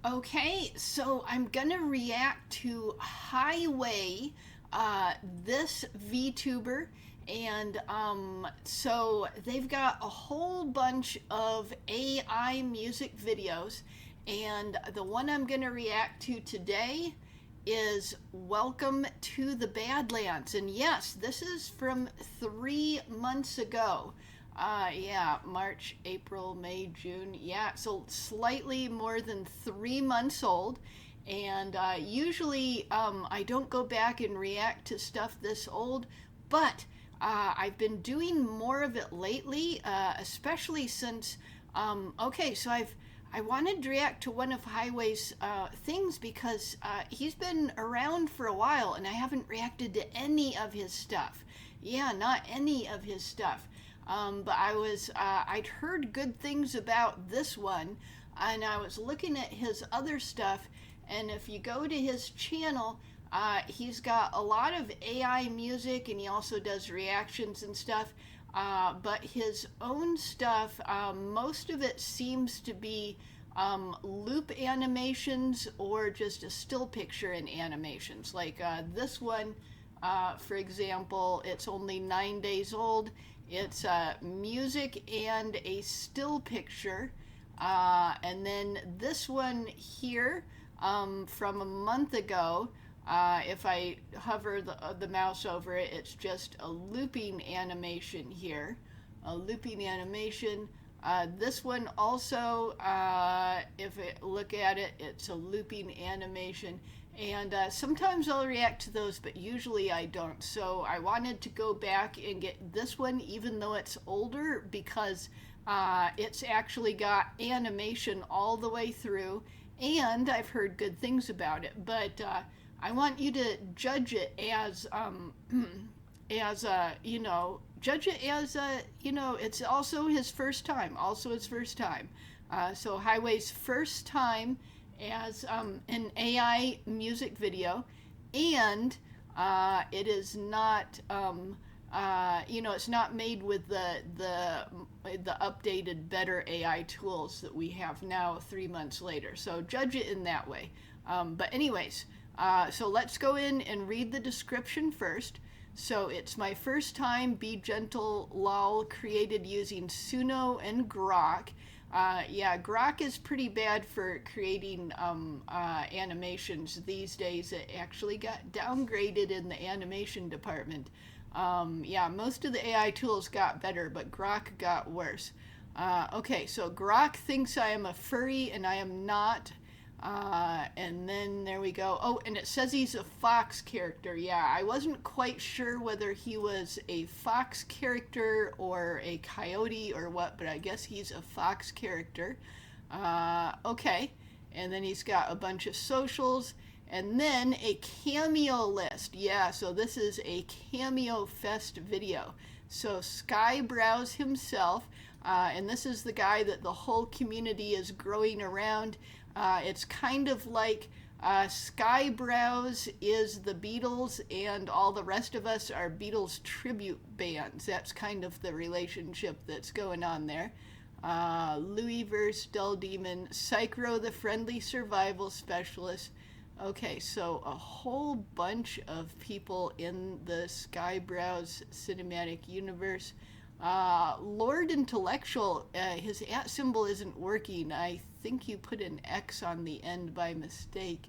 Okay, so I'm gonna react to Highway, this VTuber, and so they've got a whole bunch of AI music videos, and the one I'm gonna react to today is Welcome to the Badlands. And yes, this is from 3 months ago. Yeah, March, April, May, June. Yeah, so slightly more than 3 months old. And usually I don't go back and react to stuff this old, but I've been doing more of it lately, especially since. Okay, so I wanted to react to one of Highway's things because he's been around for a while and I haven't reacted to any of his stuff. Yeah, not any of his stuff. But I'd heard good things about this one, and I was looking at his other stuff. And if you go to his channel, he's got a lot of AI music, and he also does reactions and stuff. But his own stuff, most of it seems to be loop animations or just a still picture in animations. Like this one, for example, it's only 9 days old. It's music and a still picture. And then this one here from a month ago, if I hover the mouse over it, it's just a looping animation here. A looping animation. This one also, if I look at it, it's a looping animation. And sometimes I'll react to those, but usually I don't. So I wanted to go back and get this one, even though it's older, because it's actually got animation all the way through, and I've heard good things about it. But I want you to judge it as, as judge it as it's also his first time. Also his first time. So Highway's first time as an AI music video, and it is not, it's not made with the updated, better AI tools that we have now 3 months later. So judge it in that way. But anyways, so let's go in and read the description first. So it's my first time. Be gentle, lol, created using Suno and Grok. Yeah, Grok is pretty bad for creating animations these days. It actually got downgraded in the animation department. Yeah, most of the AI tools got better, but Grok got worse. Okay, so Grok thinks I am a furry, and I am not. And then there we go. Oh, and it says he's a fox character. Yeah, I wasn't quite sure whether he was a fox character or a coyote or what, but I guess he's a fox character. Okay. And then he's got a bunch of socials and then a cameo list. Yeah, so this is a cameo fest video. So Skyebrows himself, and this is the guy that the whole community is growing around. It's kind of like Skyebrows is the Beatles, and all the rest of us are Beatles tribute bands. That's kind of the relationship that's going on there. Louisverse, Dull Demon, Psychro, the friendly survival specialist. Okay, so a whole bunch of people in the Skyebrows Cinematic Universe. Lord Intellectual, his at symbol isn't working. I think you put an X on the end by mistake.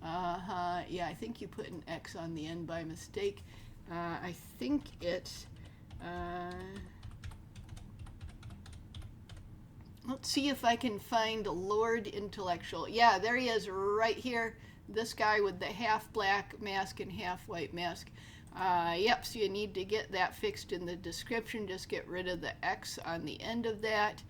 Yeah, I think you put an X on the end by mistake. I think it's. Let's see if I can find Lord Intellectual. Yeah, there he is right here. This guy with the half black mask and half white mask. Yep, so you need to get that fixed in the description. Just get rid of the X on the end of that.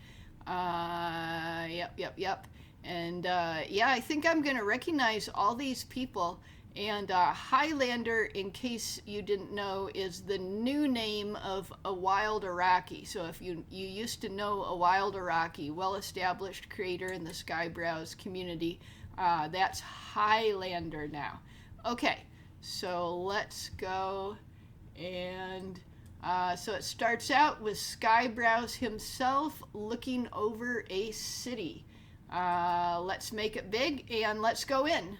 Yep. And yeah, I think I'm going to recognize all these people. And Highlander, in case you didn't know, is the new name of a wild Iraqi. So if you used to know a wild Iraqi, well-established creator in the Skyebrows community, that's Highlander now. Okay, so let's go. And so it starts out with Skyebrows himself looking over a city. Let's make it big and let's go in.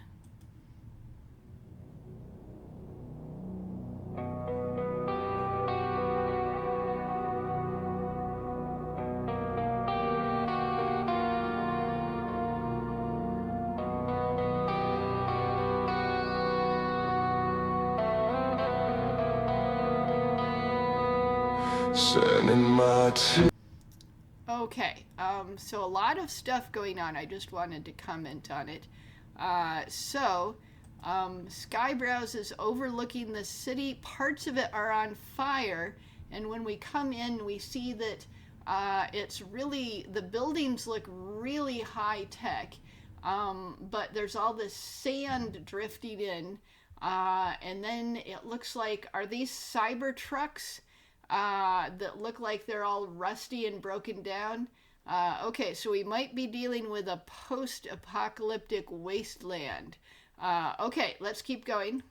Okay, so a lot of stuff going on. I just wanted to comment on it. Skyebrows is overlooking the city. Parts of it are on fire, and when we come in, we see that it's really, the buildings look really high tech, but there's all this sand drifting in, and then it looks like, are these cyber trucks? That look like they're all rusty and broken down. Okay, so we might be dealing with a post-apocalyptic wasteland. Okay, let's keep going.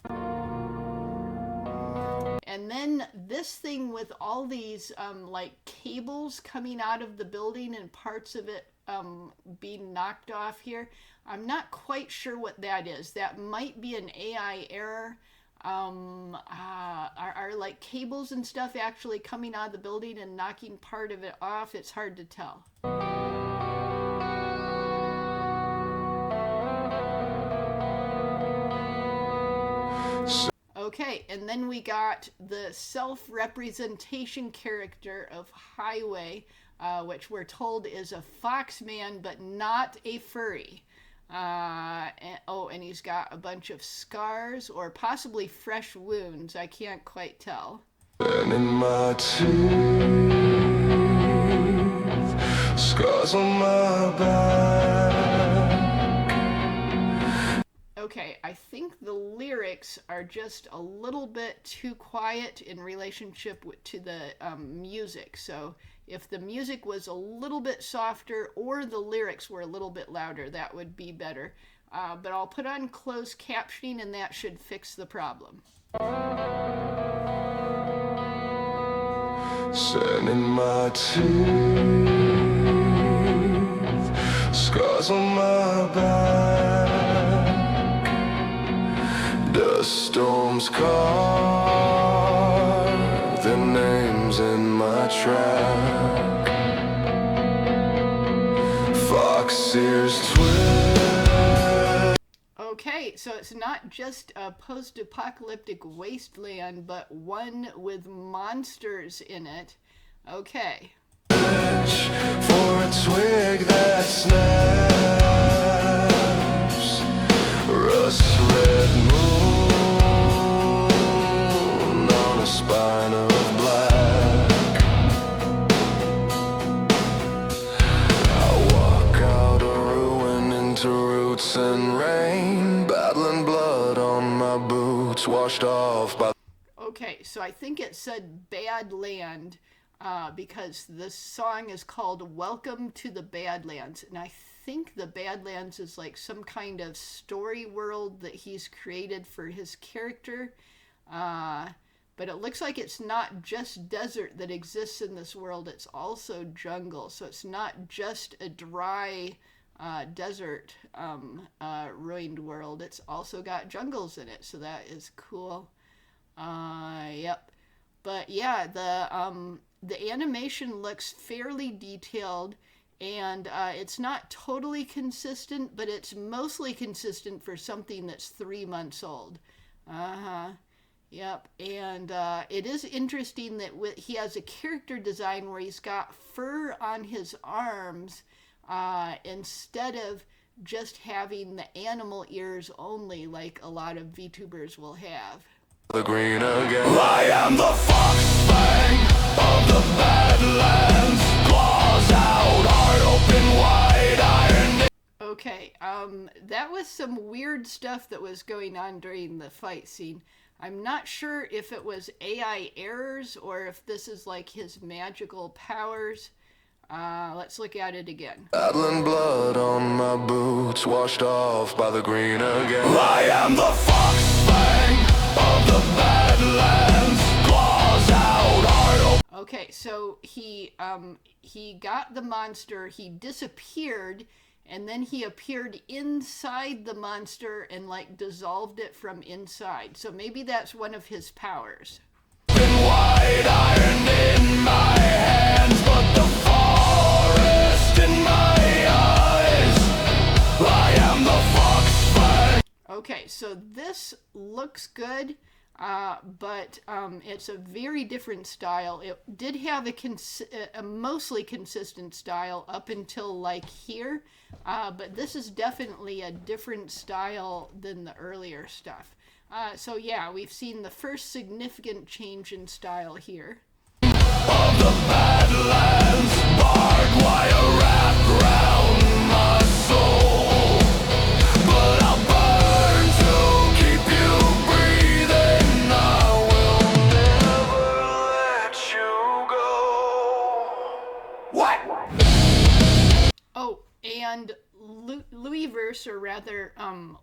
And then this thing with all these like cables coming out of the building and parts of it being knocked off here. I'm not quite sure what that is. That might be an AI error. Are like cables and stuff actually coming out of the building and knocking part of it off? It's hard to tell. Okay, and then we got the self-representation character of Highway, which we're told is a fox man, but not a furry. And he's got a bunch of scars or possibly fresh wounds. I can't quite tell. And in my teeth, scars on my back. Okay, I think the lyrics are just a little bit too quiet in relationship to the music. So if the music was a little bit softer or the lyrics were a little bit louder, that would be better. But I'll put on closed captioning and that should fix the problem. Sand in my teeth, scars on my back, dust storms carve their names in my track, fox ears twist. Okay, so it's not just a post-apocalyptic wasteland, but one with monsters in it. Okay. For a twig that snaps, rust red moon on a spine of black. I walk out a ruin into roots and rain, battling blood on my boots, washed off by... Okay, so I think it said BadLand, because this song is called Welcome to the BadLands, and I think the BadLands is like some kind of story world that he's created for his character, but it looks like it's not just desert that exists in this world, it's also jungle, so it's not just a dry desert ruined world, it's also got jungles in it, so that is cool. Yep. But yeah, the animation looks fairly detailed, and it's not totally consistent, but it's mostly consistent for something that's 3 months old. Yep, and it is interesting that he has a character design where he's got fur on his arms instead of just having the animal ears only like a lot of VTubers will have. The green again. I am the fox fang of the BadLands, claws out, heart open wide, iron. Okay, that was some weird stuff that was going on during the fight scene. I'm not sure if it was AI errors or if this is like his magical powers. Let's look at it again. Battling blood on my boots, washed off by the green again. I am the fox fang of the BadLands, claws out, heart open. Okay, so he got the monster, he disappeared, and then he appeared inside the monster and like dissolved it from inside. So maybe that's one of his powers. White iron in my hands, but the forest in my eyes. I am the fox. Okay, so this looks good, but it's a very different style. It did have a mostly consistent style up until like here, but this is definitely a different style than the earlier stuff. So yeah, we've seen the first significant change in style here. Of the BadLands, barbed wire wrapped round my soul. But I'll burn to keep you breathing. I will never let you go. What? Oh, and Louisverse, or rather,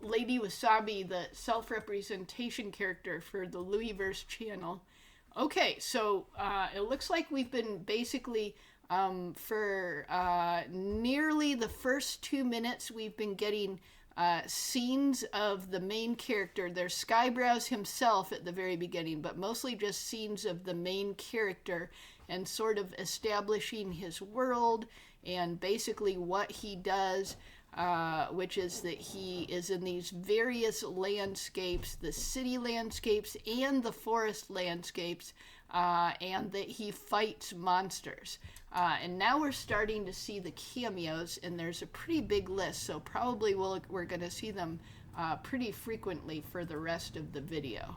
Lady Wasabi, the self-representation character for the Louisverse channel. Okay, so it looks like we've been basically, for nearly the first 2 minutes, we've been getting scenes of the main character. There's Skyebrows himself at the very beginning, but mostly just scenes of the main character and sort of establishing his world and basically what he does, which is that he is in these various landscapes, the city landscapes and the forest landscapes, and that he fights monsters. And now we're starting to see the cameos, and there's a pretty big list, so probably we're going to see them pretty frequently for the rest of the video.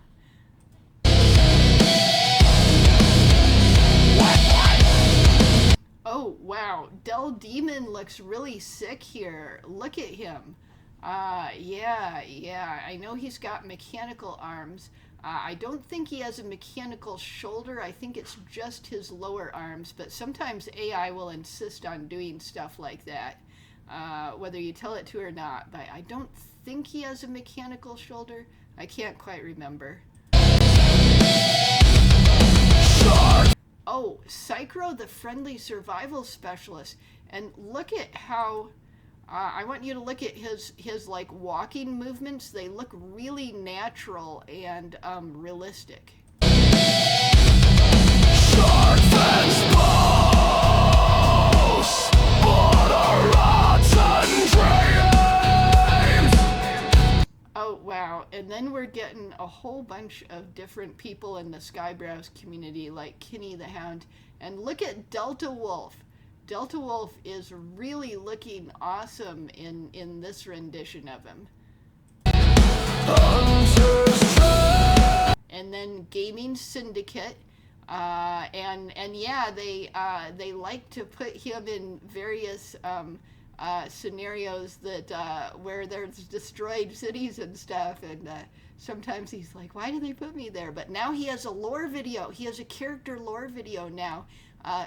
Oh, wow. Del Demon looks really sick here. Look at him. Yeah. I know he's got mechanical arms. I don't think he has a mechanical shoulder. I think it's just his lower arms. But sometimes AI will insist on doing stuff like that, whether you tell it to or not. But I don't think he has a mechanical shoulder. I can't quite remember. Oh, Psychro, the friendly survival specialist. And look at how, I want you to look at his like walking movements. They look really natural and realistic. Shark fence posts, but our rotten dreams. Oh, wow. And then we're getting a whole bunch of different people in the Skyebrows community, like Kenny the Hound. And look at Delta Wolf. Delta Wolf is really looking awesome in this rendition of him. And then Gaming Syndicate. And yeah, they like to put him in various scenarios that where there's destroyed cities and stuff, and sometimes he's like, why do they put me there? But now he has a lore video. He has a character lore video now,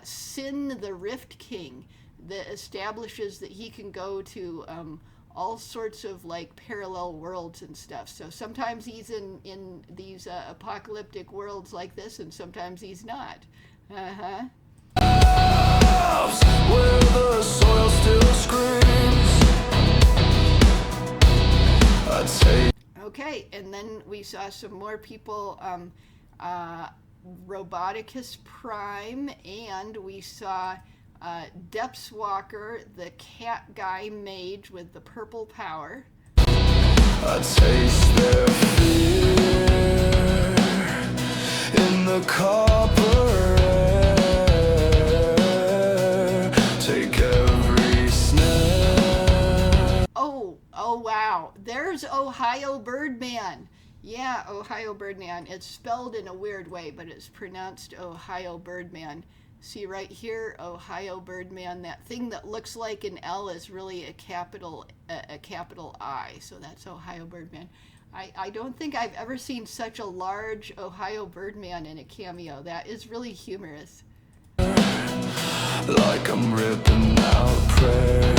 Sin the Rift King, that establishes that he can go to all sorts of like parallel worlds and stuff. So sometimes he's in these apocalyptic worlds like this, and sometimes he's not. Where the soil still screams. I'd say. Okay, and then we saw some more people, Roboticus Prime, and we saw Depthswalker, the cat guy mage with the purple power. I taste their fear in the copper air. Take every snare. Oh wow, there's Ohio Birdman. Yeah, Ohio Birdman. It's spelled in a weird way, but it's pronounced Ohio Birdman. See right here, Ohio Birdman. That thing that looks like an L is really a capital I. So that's Ohio Birdman. I don't think I've ever seen such a large Ohio Birdman in a cameo. That is really humorous. Like I'm ripping out a prayer.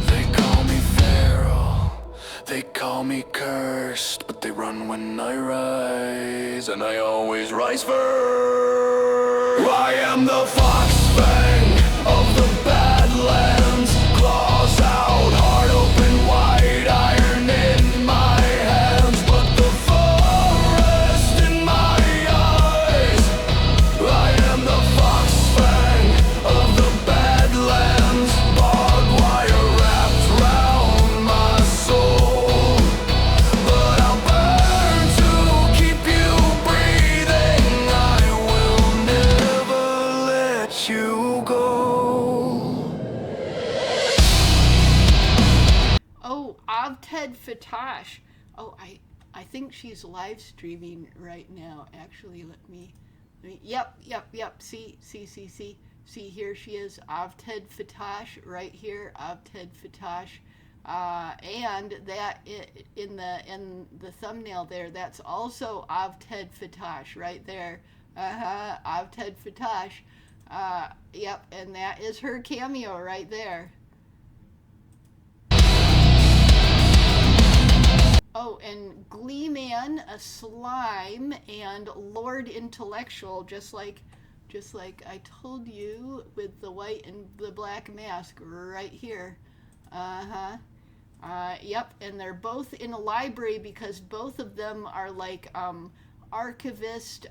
They call me feral, they call me cursed, but they run when I rise, and I always rise first. I am the fox fang of the bad. Badlands. Claws out, heart open wide, iron in my hands, but the forest in my eyes. I am the fox fang of the Badlands, barbed wire wrapped round my soul. But I'll burn to keep you breathing. I will never let you go. Oh, Avted Fatash. Oh, I think she's live streaming right now. Actually, let me yep. See, here she is, Avted Fatash, right here, Avted Fatash. And that in the thumbnail there, that's also Avted Fatash right there. Avted Fatash. Yep, and that is her cameo right there. Oh, and Gleeman, a slime, and Lord Intellectual, just like I told you, with the white and the black mask right here. Yep, and they're both in a library because both of them are like archivist,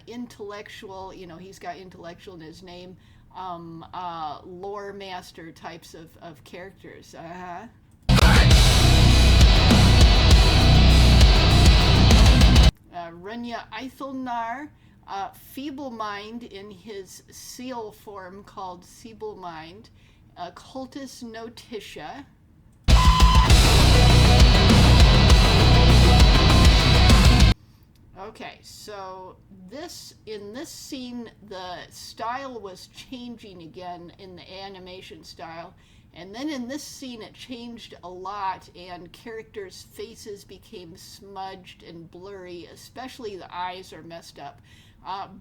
intellectual, you know, he's got intellectual in his name, lore master types of characters. Runya Eithelnar, Feeble Mind in his seal form called Feeble Mind, Cultus Notitia. Okay, so in this scene, the style was changing again in the animation style. And then in this scene, it changed a lot, and characters' faces became smudged and blurry, especially the eyes are messed up.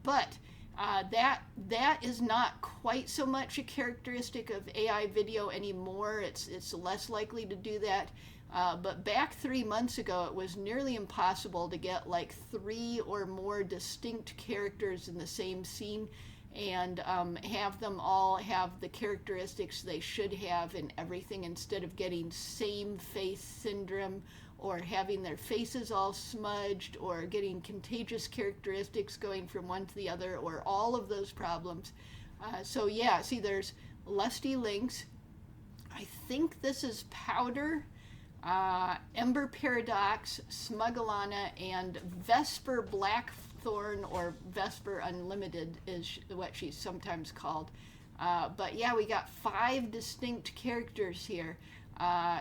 But that is not quite so much a characteristic of AI video anymore. It's less likely to do that. But back 3 months ago, it was nearly impossible to get like 3 or more distinct characters in the same scene and have them all have the characteristics they should have in everything, instead of getting same face syndrome or having their faces all smudged or getting contagious characteristics going from one to the other, or all of those problems. So yeah, see, there's Lusty Lynx. I think this is Powder, Ember Paradox, Smugglana, and Vesper Blackthorn, or Vesper Unlimited is what she's sometimes called. But yeah, we got 5 distinct characters here.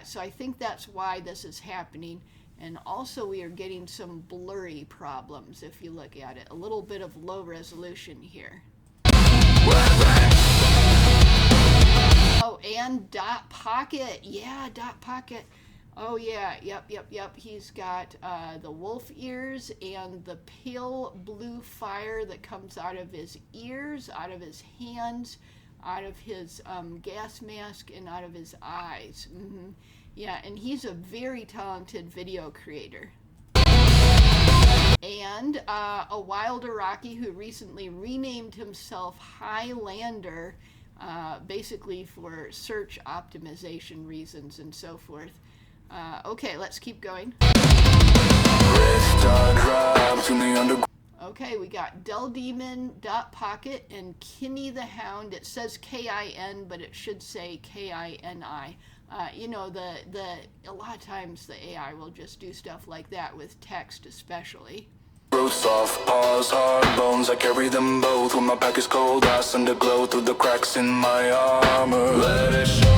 So I think that's why this is happening. And also we are getting some blurry problems if you look at it. A little bit of low resolution here. Oh, and Dot Pocket. Yeah, Dot Pocket. Oh yeah, yep. He's got the wolf ears and the pale blue fire that comes out of his ears, out of his hands, out of his gas mask, and out of his eyes. Yeah, and he's a very talented video creator. And a wild Iraqi who recently renamed himself Highlander, basically for search optimization reasons and so forth. Okay, let's keep going. Okay, we got Del Demon, Dot Pocket, and Kinny the Hound. It says K-I-N, but it should say K-I-N-I. You know, a lot of times the AI will just do stuff like that with text especially. Soft paws, hard bones, I carry them both. When my back is cold, I send a glow through the cracks in my armor. Let it show.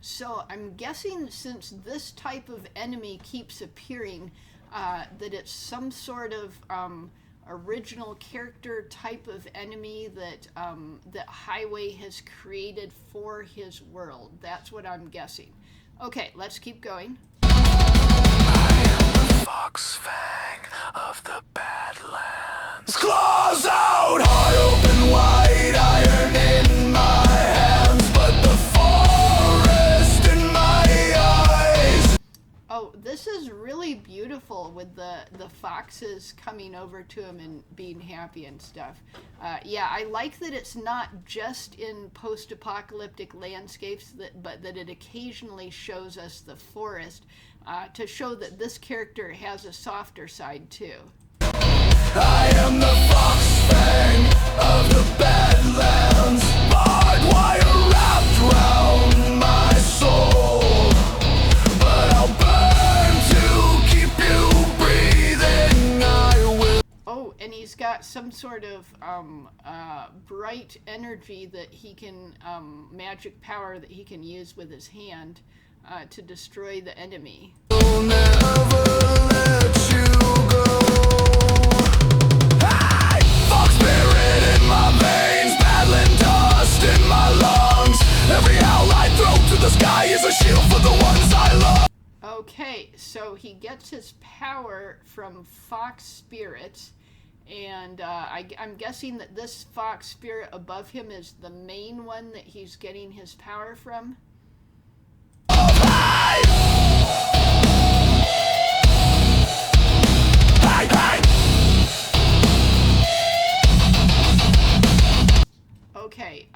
So I'm guessing, since this type of enemy keeps appearing, that it's some sort of original character type of enemy that that Highway has created for his world. That's what I'm guessing. Okay, let's keep going. fox fang of the Badlands. Claws out, heart open wide, iron in my hands, but the forest in my eyes. Oh, this is really beautiful with the foxes coming over to him and being happy and stuff. Yeah, I like that it's not just in post-apocalyptic landscapes, but that it occasionally shows us the forest to show that this character has a softer side too. I am the fox fang of the Badlands, barbed wire wrapped round my soul. But I'll burn to keep you breathing. I will. Oh, and he's got some sort of bright energy that he can, magic power that he can use with his hand to destroy the enemy. Never let you go. Hey! Fox spirit in my veins, Badland dust in my lungs. Every howl I throw to the sky is a shield for the ones I love. Okay, so he gets his power from fox spirits, and I'm guessing that this fox spirit above him is the main one that he's getting his power from. Okay,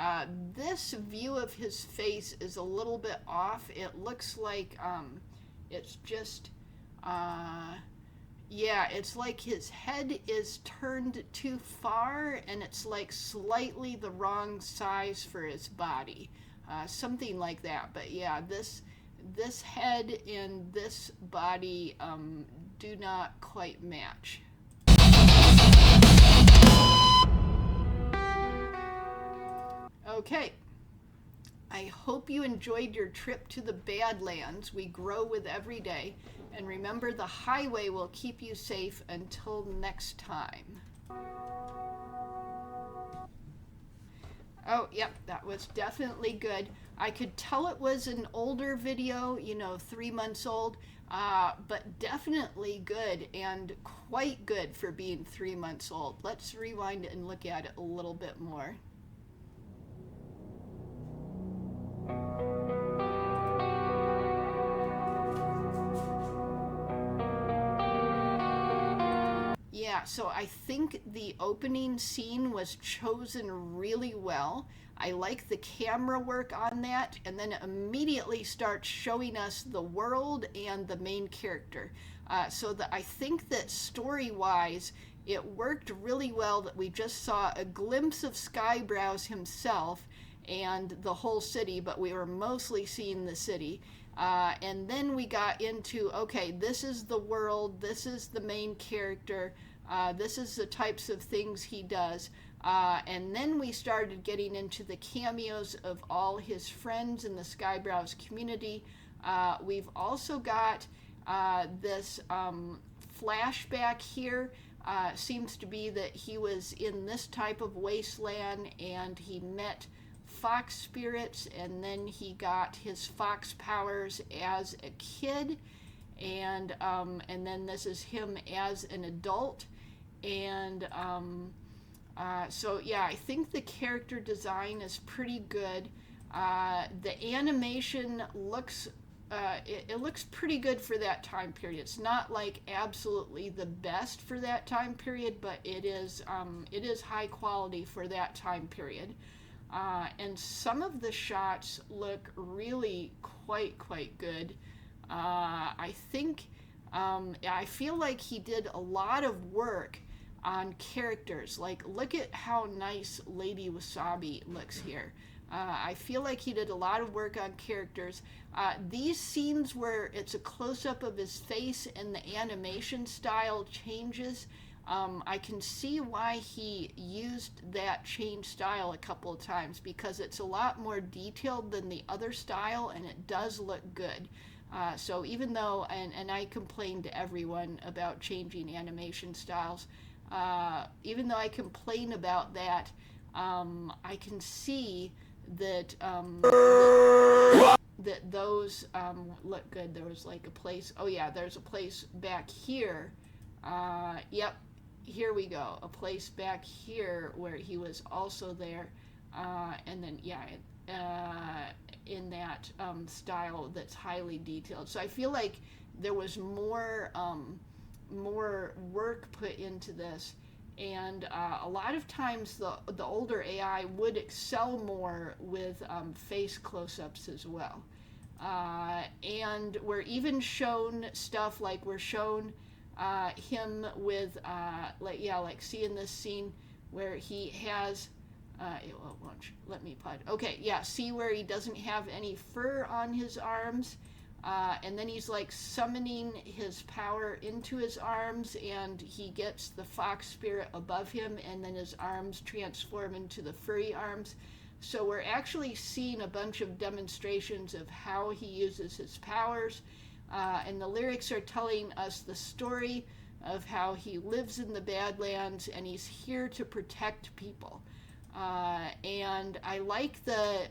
this view of his face is a little bit off. It looks like it's just, yeah, it's like his head is turned too far, and it's like slightly the wrong size for his body. Something like that. But yeah, this head and this body do not quite match. Okay, I hope you enjoyed your trip to the Badlands. We grow with every day. And remember, the highway will keep you safe until next time. Oh, yep, that was definitely good. I could tell it was an older video, 3 months old, but definitely good and quite good for being 3 months old. Let's rewind and look at it a little bit more. Yeah, so I think the opening scene was chosen really well. I like the camera work on that, and then it immediately starts showing us the world and the main character. So that I think that story-wise, it worked really well that we just saw a glimpse of Skyebrows himself and the whole city, but we were mostly seeing the city. And then we got into, okay, this is the world, this is the main character, this is the types of things he does. And then we started getting into the cameos of all his friends in the Skyebrows community. We've also got this flashback here. Seems to be that he was in this type of wasteland and he met fox spirits, and then he got his fox powers as a kid, and then this is him as an adult. And so yeah, I think the character design is pretty good. The animation looks it looks pretty good for that time period. It's not like absolutely the best for that time period, but it is high quality for that time period. And some of the shots look really quite good. I think I feel like he did a lot of work on characters. Like, look at how nice Lady Wasabi looks here. I feel like he did a lot of work on characters. These scenes where it's a close-up of his face and the animation style changes, I can see why he used that change style a couple of times, because it's a lot more detailed than the other style, and it does look good. So even though, and I complain to everyone about changing animation styles, even though I complain about that, I can see that that those look good. There was like a place, oh yeah, there's a place back here. Yep, here we go. A place back here where he was also there. And then, yeah, in that style that's highly detailed. So I feel like there was more work put into this. And a lot of times the older AI would excel more with face close-ups as well. And we're even shown stuff like we're shown him with, like see in this scene where he has, it won't let me put, okay, yeah, see where he doesn't have any fur on his arms. And then he's like summoning his power into his arms, and he gets the fox spirit above him, and then his arms transform into the furry arms. So we're actually seeing a bunch of demonstrations of how he uses his powers, and the lyrics are telling us the story of how he lives in the Badlands and he's here to protect people. And I like the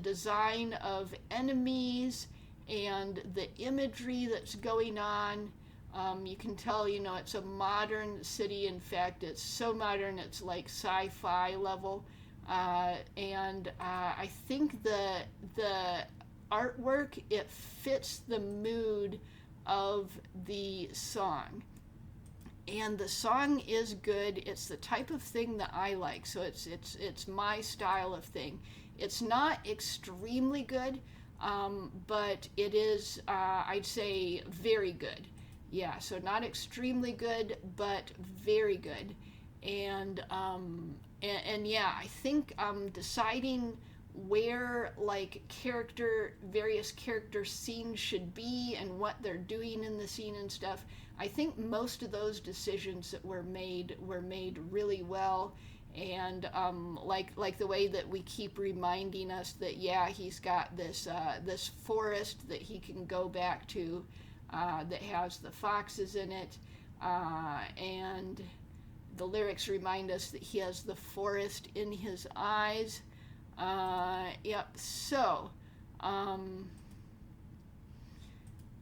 design of enemies and the imagery that's going on. You can tell, it's a modern city. In fact, it's so modern, it's like sci-fi level. And I think the artwork, it fits the mood of the song. And the song is good. It's the type of thing that I like. So it's my style of thing. It's not extremely good, but it is, I'd say, very good. Yeah, so not extremely good, but very good. And yeah, I think deciding where like various character scenes should be and what they're doing in the scene and stuff, I think most of those decisions that were made really well. And like the way that we keep reminding us that, yeah, he's got this this forest that he can go back to that has the foxes in it, and the lyrics remind us that he has the forest in his eyes. Yep, so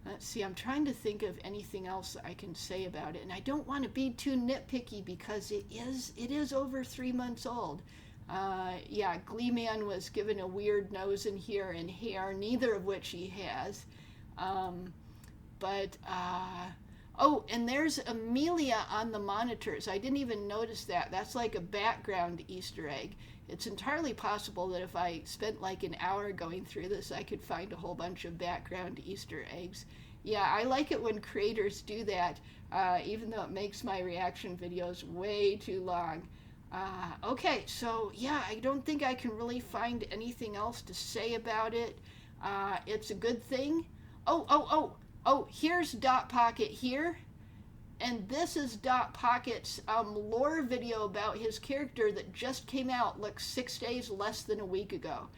let's see, I'm trying to think of anything else I can say about it, and I don't want to be too nitpicky because it is over 3 months old. Yeah, Glee Man was given a weird nose in here and hair, neither of which he has. Oh, and there's Amelia on the monitors. I didn't even notice that. That's like a background Easter egg. It's entirely possible that if I spent like an hour going through this, I could find a whole bunch of background Easter eggs. Yeah, I like it when creators do that, even though it makes my reaction videos way too long. Okay, so yeah, I don't think I can really find anything else to say about it. It's a good thing. Oh, here's Dot Pocket here. And this is Dot Pocket's lore video about his character that just came out like 6 days less than a week ago.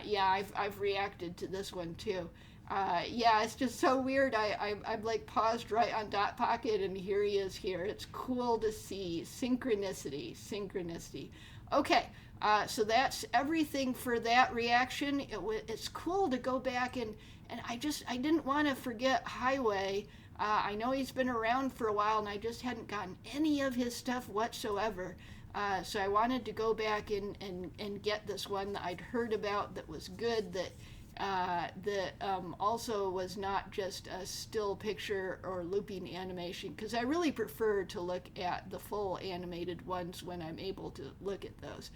Yeah, I've reacted to this one too. Yeah, it's just so weird. I've like paused right on Dot Pocket and here he is here. It's cool to see. Synchronicity. Okay, so that's everything for that reaction. It's cool to go back and I didn't want to forget Highway. I know he's been around for a while and I just hadn't gotten any of his stuff whatsoever. So I wanted to go back and get this one that I'd heard about that was good, that also was not just a still picture or looping animation, because I really prefer to look at the full animated ones when I'm able to look at those.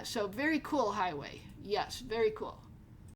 So very cool, Highway. Yes, very cool.